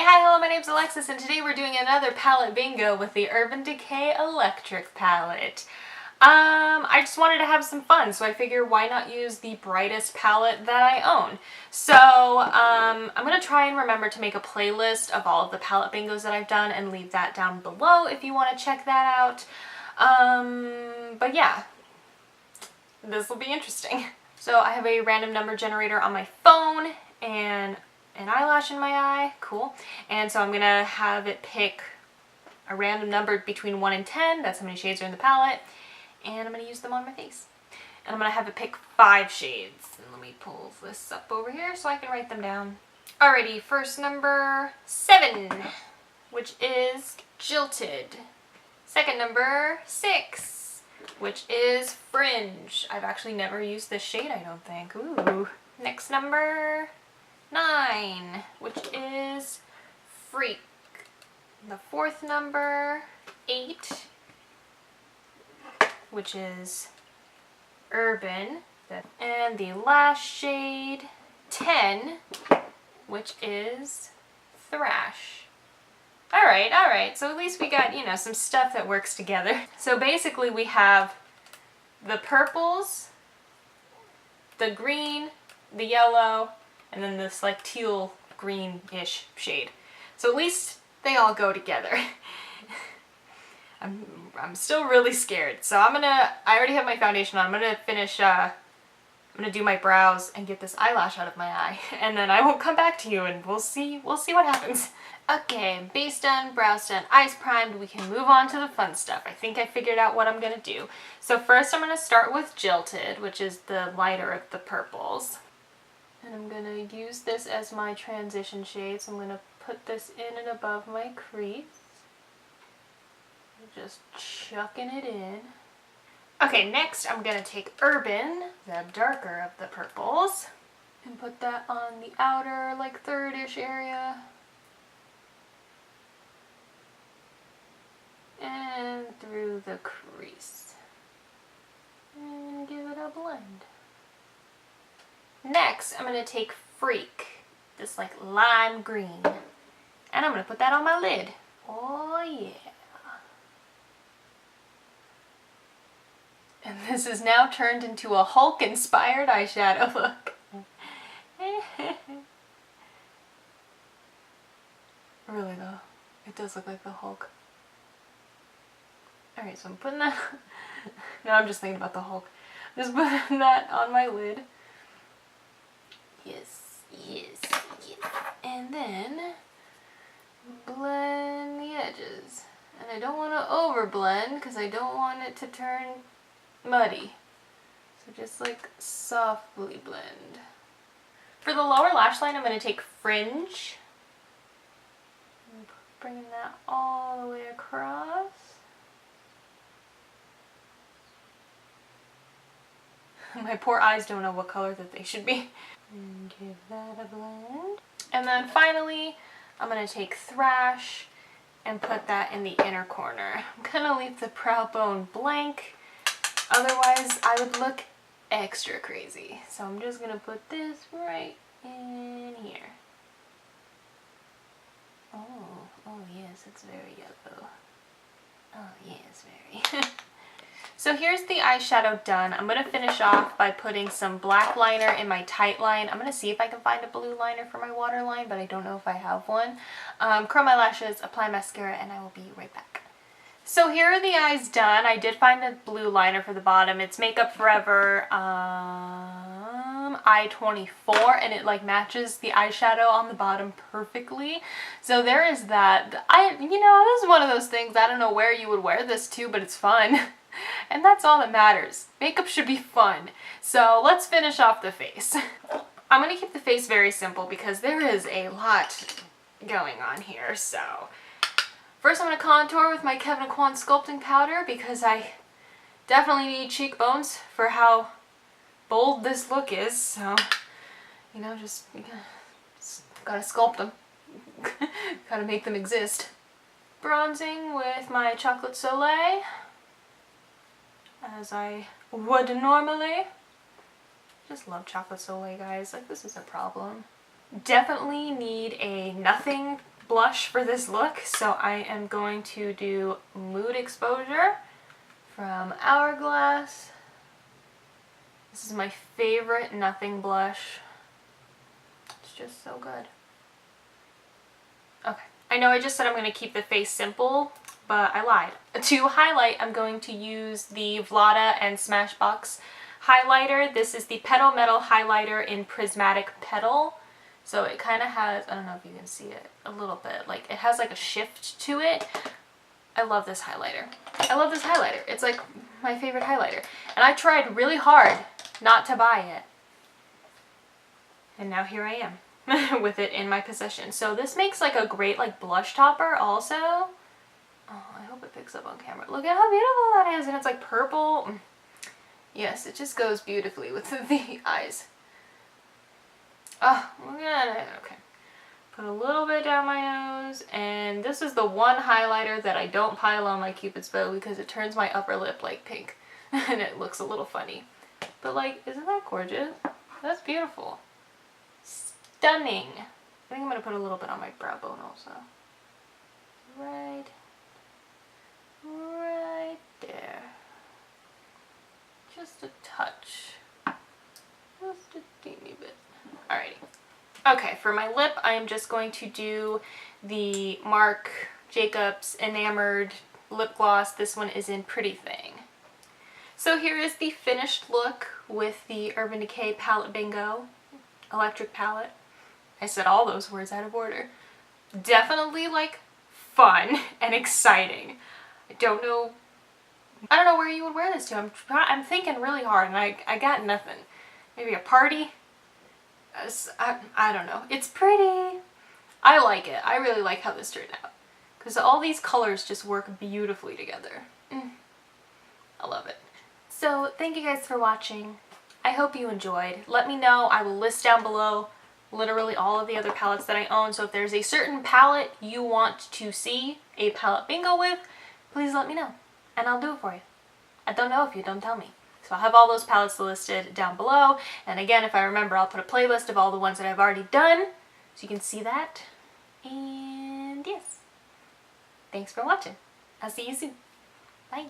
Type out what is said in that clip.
Hi, hello, my name's Alexis, and today we're doing another palette bingo with the Urban Decay Electric Palette. I just wanted to have some fun, so I figured why not use the brightest palette that I own. So, I'm going to try and remember to make a playlist of all of the palette bingos that I've done and leave that down below if you want to check that out. But yeah, this will be interesting. So I have a random number generator on my phone and an eyelash in my eye, cool. And so I'm gonna have it pick a random number between 1 and 10, that's how many shades are in the palette, and I'm gonna use them on my face. And I'm gonna have it pick 5 shades. And let me pull this up over here so I can write them down. Alrighty, first number 7, which is Jilted. Second number 6, which is Fringe. I've actually never used this shade, I don't think. Ooh. Next number 9, which is Freak. The fourth number 8, which is Urban. And the last shade 10, which is Thrash. Alright, so at least we got, you know, some stuff that works together. So basically we have the purples, the green, the yellow, and then this like teal greenish shade. So at least they all go together. I'm still really scared. So I already have my foundation on. I'm gonna finish, I'm gonna do my brows and get this eyelash out of my eye. And then I won't come back to you and we'll see what happens. Okay, base done, brows done, eyes primed, we can move on to the fun stuff. I think I figured out what I'm gonna do. So first I'm gonna start with Jilted, which is the lighter of the purples. And I'm going to use this as my transition shade, so I'm going to put this in and above my crease. Just chucking it in. Okay, next I'm going to take Urban, the darker of the purples, and put that on the outer, like, third-ish area. And through the crease. And give it a blend. Next, I'm going to take Freak, this like lime green, and I'm going to put that on my lid. Oh yeah. And this is now turned into a Hulk-inspired eyeshadow look. Really though, it does look like the Hulk. Alright, so I'm putting that... No, I'm just thinking about the Hulk. Just putting that on my lid. Yes. And then blend the edges. And I don't want to over blend because I don't want it to turn muddy. So just like softly blend. For the lower lash line, I'm going to take Fringe. And bringing that all the way across. My poor eyes don't know what color that they should be. And give that a blend. And then finally, I'm going to take Thrash and put that in the inner corner. I'm going to leave the brow bone blank, otherwise I would look extra crazy. So I'm just going to put this right in here. Oh yes, it's very yellow. Oh yes, very. So here's the eyeshadow done. I'm going to finish off by putting some black liner in my tight line. I'm going to see if I can find a blue liner for my waterline, but I don't know if I have one. Curl my lashes, apply mascara, and I will be right back. So here are the eyes done. I did find a blue liner for the bottom. It's Makeup Forever I-24, and it like matches the eyeshadow on the bottom perfectly. So there is that. You know, this is one of those things, I don't know where you would wear this to, but it's fun. And that's all that matters. Makeup should be fun. So let's finish off the face. I'm going to keep the face very simple because there is a lot going on here. So first I'm going to contour with my Kevyn Sculpting powder because I definitely need cheekbones for how bold this look is. So, you know, just gotta sculpt them. Gotta make them exist. Bronzing with my Chocolate Soleil, as I would normally. Just love Chocolate Soleil, guys. Like, this is a problem. Definitely need a nothing blush for this look, so I am going to do Mood Exposure from Hourglass. This is my favorite nothing blush. It's just so good. Okay, I know I just said I'm going to keep the face simple, but I lied. To highlight, I'm going to use the Vlada and Smashbox highlighter. This is the Petal Metal highlighter in Prismatic Petal. So it kind of has, I don't know if you can see it a little bit, like it has like a shift to it. I love this highlighter. I love this highlighter. It's like my favorite highlighter. And I tried really hard not to buy it. And now here I am with it in my possession. So this makes like a great like blush topper also. Oh, I hope it picks up on camera. Look at how beautiful that is. And it's like purple. Yes, it just goes beautifully with the eyes. Oh, look at it. Okay. Put a little bit down my nose. And this is the one highlighter that I don't pile on my Cupid's bow because it turns my upper lip like pink. And it looks a little funny. But like, isn't that gorgeous? That's beautiful. Stunning. I think I'm going to put a little bit on my brow bone also. Right there. Just a touch. Just a teeny bit. Alrighty. Okay, for my lip, I am just going to do the Marc Jacobs Enamored lip gloss. This one is in Pretty Thing. So here is the finished look with the Urban Decay Palette Bingo Electric Palette. I said all those words out of order. Definitely like fun and exciting. I don't know where you would wear this to. I'm thinking really hard and I got nothing. Maybe a party? I don't know. It's pretty. I like it. I really like how this turned out. Because all these colors just work beautifully together. I love it. So thank you guys for watching. I hope you enjoyed. Let me know. I will list down below literally all of the other palettes that I own. So if there's a certain palette you want to see a palette bingo with, please let me know. And I'll do it for you. I don't know if you don't tell me. So I'll have all those palettes listed down below. And again, if I remember, I'll put a playlist of all the ones that I've already done so you can see that. And yes, thanks for watching. I'll see you soon. Bye.